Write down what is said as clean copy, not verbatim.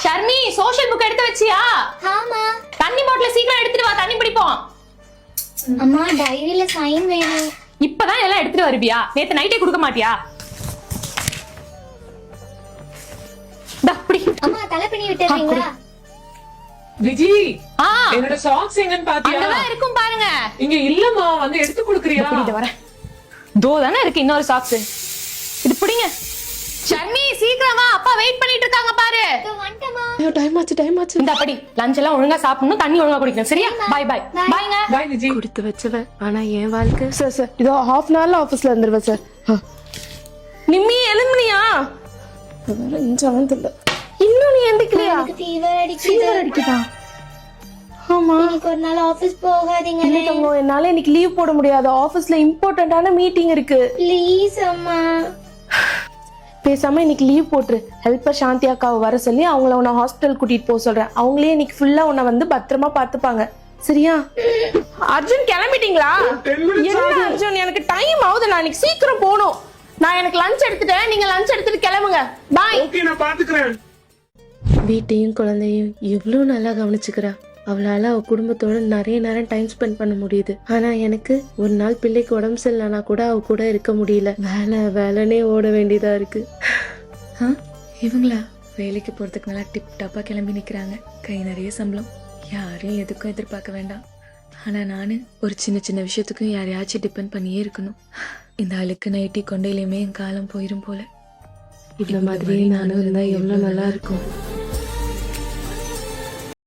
Sharmi social book எடுத்து வச்சியா? ஆமா. தண்ணி பாட்டில சீக்கிரம் எடுத்துட்டு வா, தண்ணி பிடிப்போம். அம்மா டைரியில சைன் வேணும். இப்பதான் எல்லாம் எடுத்துட்டு வருவியா? நேத்து நைட்டே கொடுக்க மாட்டியா? அம்மா தலை பண்ணி விட்டுறீங்களா? விஜி ஆ என்னோட சாக்ஸ் எங்கன்னு பாத்தியா? அங்கதான் இருக்கும் பாருங்க. இங்க இல்லம்மா, வந்து எடுத்து கொடுக்கறியா? புடிங்க வரேன். தோ தானே இருக்கு இன்னொரு சாக்ஸ். இது புடிங்க. ஷர்மி சீக்கிரம் வா, அப்பா வெயிட் பண்ணிட்டு இருக்காங்க பாரு. வந்துட்டமா. ஐயோ டைம் ஆச்சு. இந்த படி லஞ்ச் எல்லாம் ஒழுங்கா சாப்பிடணும், தண்ணி ஒழுங்கா குடிக்கணும். சரியா? Bye bye. பைங்க. பை விஜி. கொடுத்து வச்சவ. ஆனா என் வாழ்க்கை சார் இதோ ஹாஃப் அன் ஹவர்ல ஆபீஸ்ல வந்துருவேன் சார். நிம்மி எழுந்துனியா? வேற இன்ஜான் தெரியல. இன்னும் நீ எந்திக்கலையா? எனக்கு ஃபீவர் அடிக்குது. ஆமா. இன்னைக்கு ஒரு நாள் ஆபீஸ் போகாதீங்க. இல்ல தங்கம், என்னால இன்னைக்கு லீவ் போட முடியாது. ஆபீஸ்ல இம்பார்ட்டன்டான மீட்டிங் இருக்கு. ப்ளீஸ் அம்மா. பேசாம இன்னைக்கு லீவ் போட்டுரு. ஹெல்ப்பர் சாந்தி அக்காவை வர சொல்லி அவங்கள உன்னை ஹாஸ்பிட்டல் கூட்டிட்டு போக சொல்றேன். அவங்களே இன்னைக்கு ஃபுல்லா உன்னை வந்து பத்திரமா பாத்துப்பாங்க. சரியா? அர்ஜுன் கிளம்பிட்டீங்களா? என்ன அர்ஜுன், எனக்கு டைம் ஆகுது. நான் இன்னைக்கு சீக்கிரம் போகணும். நான் எனக்கு லஞ்ச் எடுத்துட்டேன், நீங்க லஞ்ச் எடுத்துட்டு கிளம்புங்க. பாய். ஓகே, நான் பாத்துக்கிறேன். வீட்டையும் குழந்தையும் எவ்வளவு நல்லா கவனிச்சுக்கிறா. அவளால அவ குடும்பத்தோட நிறைய நேரம் டைம் ஸ்பெண்ட் பண்ண முடியுது. ஆனா எனக்கு ஒரு நாள் பிள்ளைக்கு உடம்பு சரியில்லைனா கூட அவ கூட இருக்க முடியல. வேலைனே ஓட வேண்டியதா இருக்கு. இவங்களா வேலைக்கு போறதுக்கு நல்லா டிப் டாப்பா கிளம்பி நிக்கிறாங்க. கை நிறைய சம்பளம், யாரையும் எதுக்கும் எதிர்பார்க்க வேண்டாம். ஆனா நானு ஒரு சின்ன சின்ன விஷயத்துக்கும் யாரையாச்சும் டிபெண்ட் பண்ணியே இருக்கணும். இந்த அழுக்கு நைட்டி கொண்டையிலுமே என் காலம் போயிரும் போல. இந்த மாதிரி நானும் இருந்தா எவ்வளவு நல்லா இருக்கும்.